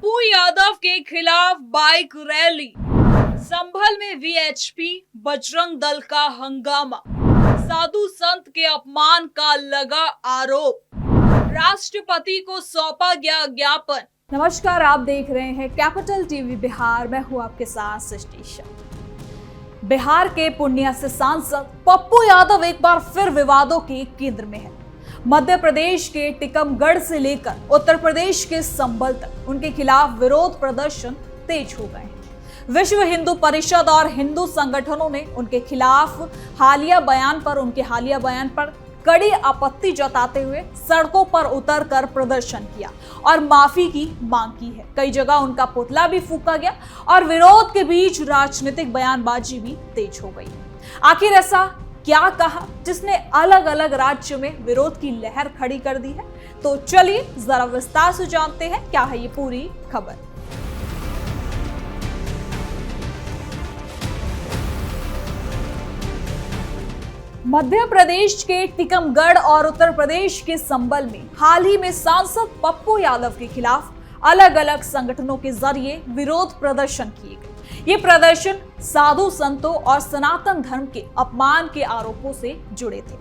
पप्पू यादव के खिलाफ bike rally, संभल में वीएचपी बजरंग दल का हंगामा, साधु संत के अपमान का लगा आरोप, राष्ट्रपति को सौंपा गया ज्ञापन। नमस्कार, आप देख रहे हैं कैपिटल टीवी बिहार। मैं हूं आपके साथ सृष्टि शाह। बिहार के पूर्णिया से सांसद पप्पू यादव एक बार फिर विवादों के केंद्र में है। मध्य प्रदेश के टीकमगढ़ से लेकर उत्तर प्रदेश के संभल तक उनके खिलाफ विरोध प्रदर्शन तेज हो गए हैं। विश्व हिंदू परिषद और हिंदू संगठनों ने उनके खिलाफ हालिया बयान पर कड़ी आपत्ति जताते हुए सड़कों पर उतरकर प्रदर्शन किया और माफी की मांग की है। कई जगह उनका पुतला भी फूंका गया और विरोध के बीच राजनीतिक बयानबाजी भी तेज हो गई। आखिर ऐसा क्या कहा जिसने अलग अलग राज्यों में विरोध की लहर खड़ी कर दी है? तो चलिए जरा विस्तार से जानते हैं क्या है ये पूरी खबर। मध्य प्रदेश के टीकमगढ़ और उत्तर प्रदेश के संभल में हाल ही में सांसद पप्पू यादव के खिलाफ अलग अलग संगठनों के जरिए विरोध प्रदर्शन किए गए। ये प्रदर्शन साधु संतों और सनातन धर्म के अपमान के आरोपों से जुड़े थे।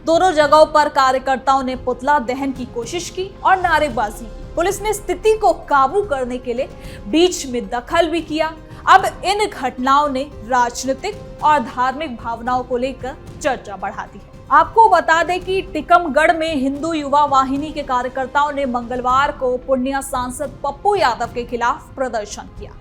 दोनों जगहों पर कार्यकर्ताओं ने पुतला दहन की कोशिश की और नारेबाजी की। पुलिस ने स्थिति को काबू करने के लिए बीच में दखल भी किया। अब इन घटनाओं ने राजनीतिक और धार्मिक भावनाओं को लेकर चर्चा बढ़ा दी है। आपको बता दें कि टीकमगढ़ में हिंदू युवा वाहिनी के कार्यकर्ताओं ने मंगलवार को पूर्णिया सांसद पप्पू यादव के खिलाफ प्रदर्शन किया।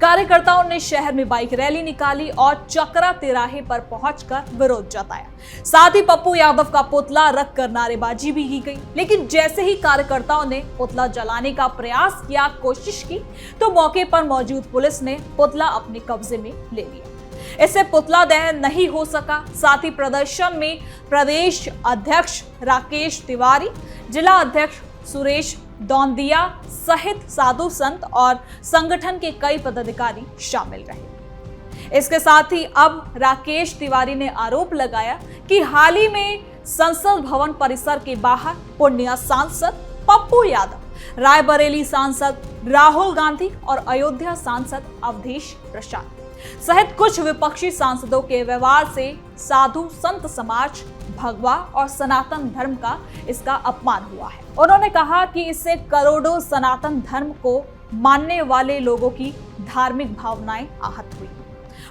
कार्यकर्ताओं ने शहर में बाइक रैली निकाली और चकरा तिराहे पर पहुंचकर विरोध जताया। साथ ही पप्पू यादव का पुतला रखकर नारेबाजी भी की गई। लेकिन जैसे ही कार्यकर्ताओं ने पुतला जलाने का प्रयास किया, कोशिश की, तो मौके पर मौजूद पुलिस ने पुतला अपने कब्जे में ले लिया। इससे पुतला दहन नहीं हो सका। साथ ही प्रदर्शन में प्रदेश अध्यक्ष राकेश तिवारी, जिला अध्यक्ष सुरेश दौंदिया सहित साधु संत और संगठन के कई पदाधिकारी शामिल रहे। इसके साथ ही अब राकेश तिवारी ने आरोप लगाया कि हाल ही में संसद भवन परिसर के बाहर पूर्णिया सांसद पप्पू यादव, रायबरेली सांसद राहुल गांधी और अयोध्या सांसद अवधेश प्रसाद सहित कुछ विपक्षी सांसदों के व्यवहार से साधु संत समाज, भगवा और सनातन धर्म का इसका अपमान हुआ है। उन्होंने कहा कि इससे करोड़ों सनातन धर्म को मानने वाले लोगों की धार्मिक भावनाएं आहत हुई।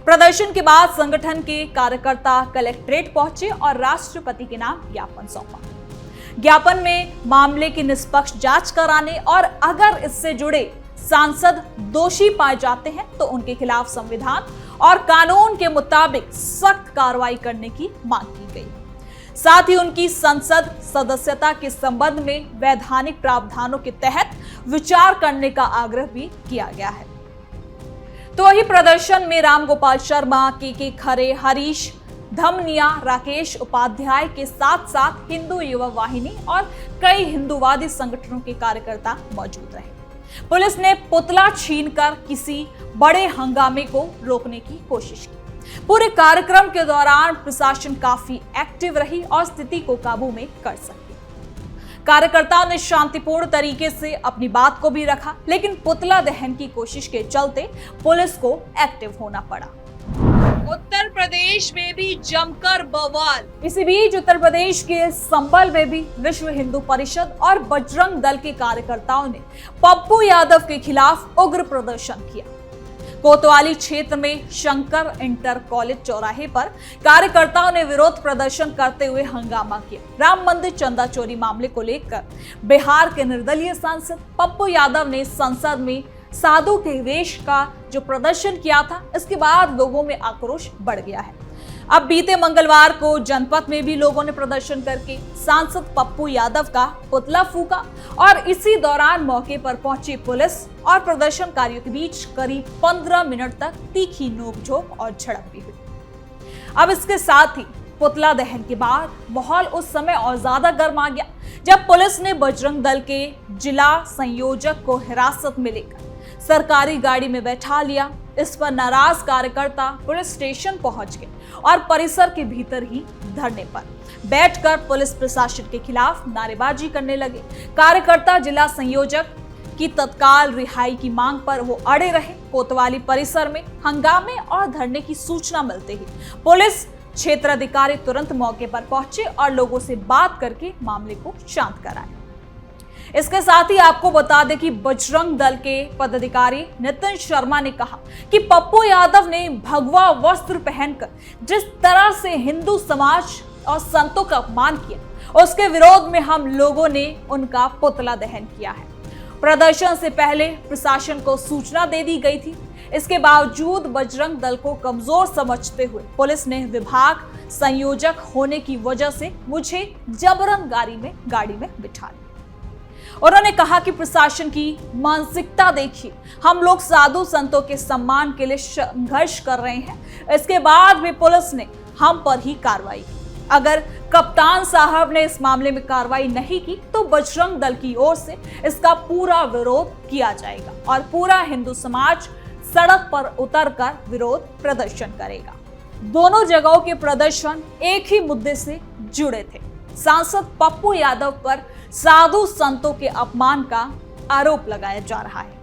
प्रदर्शन के बाद संगठन के कार्यकर्ता कलेक्ट्रेट पहुंचे और राष्ट्रपति के नाम ज्ञापन सौंपा। ज्ञापन में मामले की निष्पक्ष जांच कराने और अगर इससे जुड़े सांसद दोषी पाए जाते हैं तो उनके खिलाफ संविधान और कानून के मुताबिक सख्त कार्रवाई करने की मांग की गई। साथ ही उनकी संसद सदस्यता के संबंध में वैधानिक प्रावधानों के तहत विचार करने का आग्रह भी किया गया है। तो वही प्रदर्शन में रामगोपाल शर्मा, के खरे, हरीश धमनिया, राकेश उपाध्याय के साथ साथ हिंदू युवा वाहिनी और कई हिंदूवादी संगठनों के कार्यकर्ता मौजूद रहे। पुलिस ने पुतला छीनकर किसी बड़े हंगामे को रोकने की कोशिश की। पूरे कार्यक्रम के दौरान प्रशासन काफी एक्टिव रही और स्थिति को काबू में कर सकी। कार्यकर्ताओं ने शांतिपूर्ण तरीके से अपनी बात को भी रखा, लेकिन पुतला दहन की कोशिश के चलते पुलिस को एक्टिव होना पड़ा। उत्तर प्रदेश में भी जमकर बवाल। इसी बीच उत्तर प्रदेश के संभल में भी विश्व हिंदू परिषद और बजरंग दल के कार्यकर्ताओं ने पप्पू यादव के खिलाफ उग्र प्रदर्शन किया। कोतवाली क्षेत्र में शंकर इंटर कॉलेज चौराहे पर कार्यकर्ताओं ने विरोध प्रदर्शन करते हुए हंगामा किया। राम मंदिर चंदा चोरी मामले को लेकर बिहार के निर्दलीय सांसद पप्पू यादव ने संसद में साधु के वेश का जो प्रदर्शन किया था, इसके बाद लोगों में आक्रोश बढ़ गया है। अब बीते मंगलवार को जनपद में भी लोगों ने प्रदर्शन करके सांसद पप्पू यादव का पुतला फूंका और इसी दौरान मौके पर पहुंची पुलिस और प्रदर्शनकारियों के बीच करीब 15 मिनट तक तीखी नोकझोंक और झड़प भी हुई। अब इसके साथ ही पुतला दहन के बाद माहौल उस समय और ज्यादा गर्म आ गया जब पुलिस ने बजरंग दल के जिला संयोजक को हिरासत में लेकर सरकारी गाड़ी में बैठा लिया। इस पर नाराज कार्यकर्ता पुलिस स्टेशन पहुंच गए और परिसर के भीतर ही धरने पर बैठकर पुलिस प्रशासन के खिलाफ नारेबाजी करने लगे। कार्यकर्ता जिला संयोजक कि तत्काल रिहाई की मांग पर वो अड़े रहे। कोतवाली परिसर में हंगामे और धरने की सूचना मिलते ही पुलिस क्षेत्राधिकारी तुरंत मौके पर पहुंचे और लोगों से बात करके मामले को शांत कराया। इसके साथ ही आपको बता दें कि बजरंग दल के पदाधिकारी नितिन शर्मा ने कहा कि पप्पू यादव ने भगवा वस्त्र पहनकर जिस तरह से हिंदू समाज और संतों का अपमान किया, उसके विरोध में हम लोगों ने उनका पुतला दहन किया है। प्रदर्शन से पहले प्रशासन को सूचना दे दी गई थी। इसके बावजूद बजरंग दल को कमजोर समझते हुए पुलिस ने विभाग संयोजक होने की वजह से मुझे जबरन गाड़ी में बिठा लिया। उन्होंने कहा कि प्रशासन की मानसिकता देखिए, हम लोग साधु संतों के सम्मान के लिए संघर्ष कर रहे हैं, इसके बाद भी पुलिस ने हम पर ही कार्रवाई की। अगर कप्तान साहब ने इस मामले में कार्रवाई नहीं की तो बजरंग दल की ओर से इसका पूरा विरोध किया जाएगा और पूरा हिंदू समाज सड़क पर उतरकर विरोध प्रदर्शन करेगा। दोनों जगहों के प्रदर्शन एक ही मुद्दे से जुड़े थे। सांसद पप्पू यादव पर साधु संतों के अपमान का आरोप लगाया जा रहा है।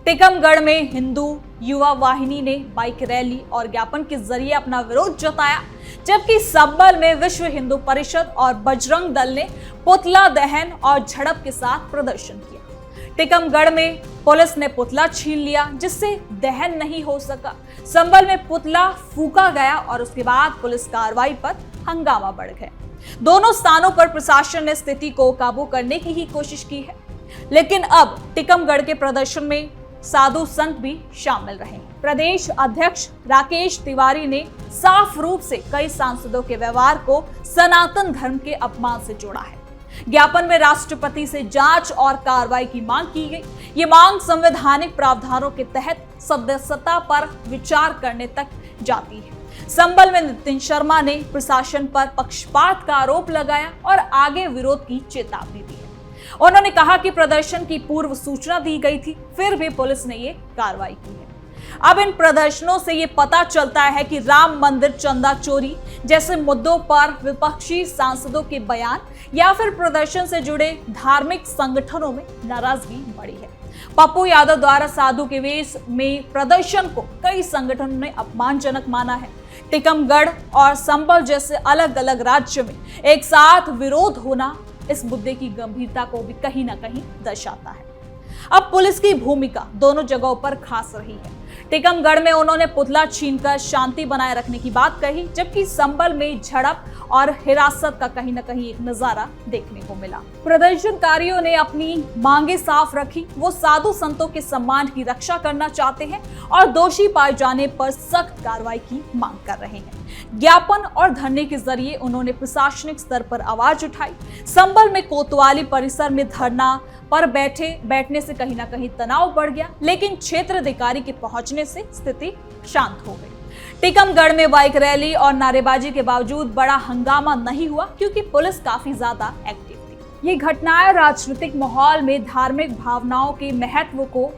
टीकमगढ़ में हिंदू युवा वाहिनी ने बाइक रैली और ज्ञापन के जरिए अपना विरोध जताया, जबकि संबल में विश्व हिंदू परिषद और बजरंग दल ने पुतला दहन और झड़प के साथ प्रदर्शन किया। टीकमगढ़ में पुलिस ने पुतला छीन लिया, जिससे दहन नहीं हो सका। संबल में पुतला फूका गया और उसके बाद पुलिस कार्रवाई पर हंगामा बढ़ गया। दोनों स्थानों पर प्रशासन ने स्थिति को काबू करने की ही कोशिश की है, लेकिन अब टीकमगढ़ के प्रदर्शन में साधु संत भी शामिल रहे। प्रदेश अध्यक्ष राकेश तिवारी ने साफ रूप से कई सांसदों के व्यवहार को सनातन धर्म के अपमान से जोड़ा है। ज्ञापन में राष्ट्रपति से जांच और कार्रवाई की मांग की गई। ये मांग संवैधानिक प्रावधानों के तहत सदस्यता पर विचार करने तक जाती है। संबल में नितिन शर्मा ने प्रशासन पर पक्षपात का आरोप लगाया और आगे विरोध की चेतावनी दी है। उन्होंने कहा कि प्रदर्शन की पूर्व सूचना दी गई थी, फिर भी पुलिस ने ये कार्रवाई की है। अब इन प्रदर्शनों से ये पता चलता है कि राम मंदिर चंदा चोरी जैसे मुद्दों पर विपक्षी सांसदों के बयान या फिर प्रदर्शन से जुड़े धार्मिक संगठनों में नाराजगी बढ़ी है। पप्पू यादव द्वारा साधु के वेश में प्रदर्शन को कई संगठनों ने अपमानजनक माना है। टीकमगढ़ और संबल जैसे अलग अलग राज्य में एक साथ विरोध होना इस मुद्दे की गंभीरता को भी कहीं ना कहीं दर्शाता है। अब पुलिस की भूमिका दोनों जगहों पर खास रही है। टीकमगढ़ में उन्होंने पुतला छीनकर शांति बनाए रखने की बात कही, जबकि संबल में झड़प और हिरासत का कहीं ना कहीं एक नजारा देखने को मिला। प्रदर्शनकारियों ने अपनी मांगे साफ रखी। वो साधु संतों के सम्मान की रक्षा करना चाहते हैं और दोषी पाए जाने पर सख्त कार्रवाई की मांग कर रहे हैं। ज्ञापन और धरने के जरिए उन्होंने प्रशासनिक स्तर पर आवाज उठाई। संबल में कोतवाली परिसर में धरना पर बैठने से कहीं ना कहीं तनाव बढ़ गया, लेकिन क्षेत्राधिकारी के पहुंचने से स्थिति शांत हो गई। टीकमगढ़ में बाइक रैली और नारेबाजी के बावजूद बड़ा हंगामा नहीं हुआ, क्योंकि पुलिस काफी ज्यादा एक्टिव थी। ये घटनाएं राजनीतिक माहौल में धार्मिक भावनाओं के महत्व को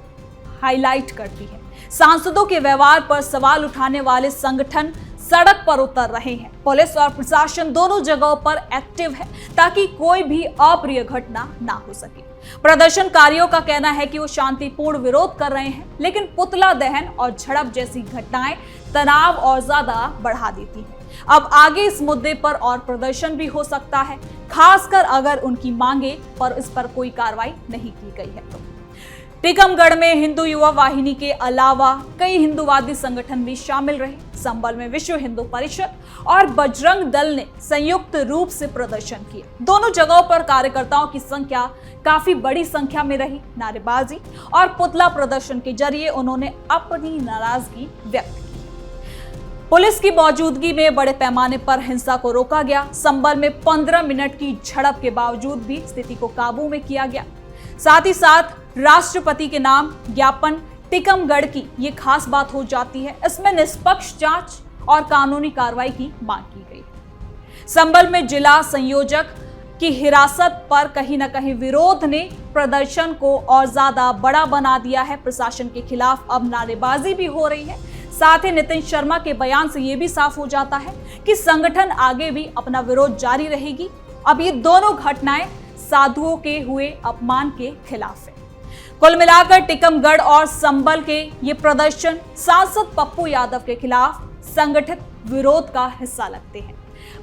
हाईलाइट करती है। सांसदों के व्यवहार पर सवाल उठाने वाले संगठन सड़क पर उतर रहे हैं। पुलिस और प्रशासन दोनों जगहों पर एक्टिव है ताकि कोई भी अप्रिय घटना ना हो सके। प्रदर्शनकारियों का कहना है कि वो शांतिपूर्ण विरोध कर रहे हैं, लेकिन पुतला दहन और झड़प जैसी घटनाएं तनाव और ज्यादा बढ़ा देती हैं। अब आगे इस मुद्दे पर और प्रदर्शन भी हो सकता है, खासकर अगर उनकी मांगे पर इस पर कोई कार्रवाई नहीं की गई है तो। टीकमगढ़ में हिंदू युवा वाहिनी के अलावा कई हिंदूवादी संगठन भी शामिल रहे। संबल में विश्व हिंदू परिषद और बजरंग दल ने संयुक्त रूप से प्रदर्शन किया। दोनों जगहों पर कार्यकर्ताओं की संख्या काफी बड़ी संख्या में रही। नारेबाजी और पुतला प्रदर्शन के जरिए उन्होंने अपनी नाराजगी व्यक्त की। पुलिस की मौजूदगी में बड़े पैमाने पर हिंसा को रोका गया। संबल में 15 मिनट की झड़प के बावजूद भी स्थिति को काबू में किया गया। साथ ही साथ राष्ट्रपति के नाम ज्ञापन टीकमगढ़ की ये खास बात हो जाती है। इसमें निष्पक्ष जांच और कानूनी कार्रवाई की मांग की गई। संबल में जिला संयोजक की हिरासत पर कहीं ना कहीं विरोध ने प्रदर्शन को और ज्यादा बड़ा बना दिया है। प्रशासन के खिलाफ अब नारेबाजी भी हो रही है। साथ ही नितिन शर्मा के बयान से ये भी साफ हो जाता है कि संगठन आगे भी अपना विरोध जारी रहेगी। अब ये दोनों घटनाएं साधुओं के हुए अपमान के खिलाफ है। कुल मिलाकर टीकमगढ़ और संभल के ये प्रदर्शन सांसद पप्पू यादव के खिलाफ संगठित विरोध का हिस्सा लगते हैं।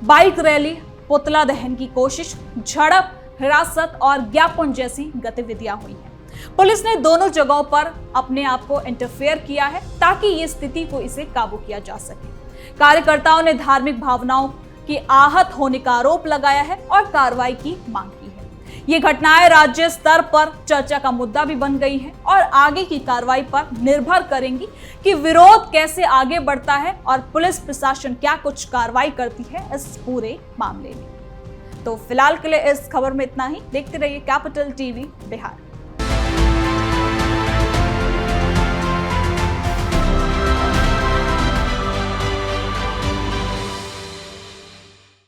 बाइक रैली, पुतला दहन की कोशिश, झड़प, हिरासत और ज्ञापन जैसी गतिविधियां हुई हैं। पुलिस ने दोनों जगहों पर अपने आप को इंटरफेयर किया है ताकि ये स्थिति को इसे काबू किया जा सके। कार्यकर्ताओं ने धार्मिक भावनाओं की आहत होने का आरोप लगाया है और कार्रवाई की मांग की है। ये घटनाएं राज्य स्तर पर चर्चा का मुद्दा भी बन गई हैं और आगे की कार्रवाई पर निर्भर करेंगी कि विरोध कैसे आगे बढ़ता है और पुलिस प्रशासन क्या कुछ कार्रवाई करती है इस पूरे मामले में। तो फिलहाल के लिए इस खबर में इतना ही। देखते रहिए कैपिटल टीवी बिहार।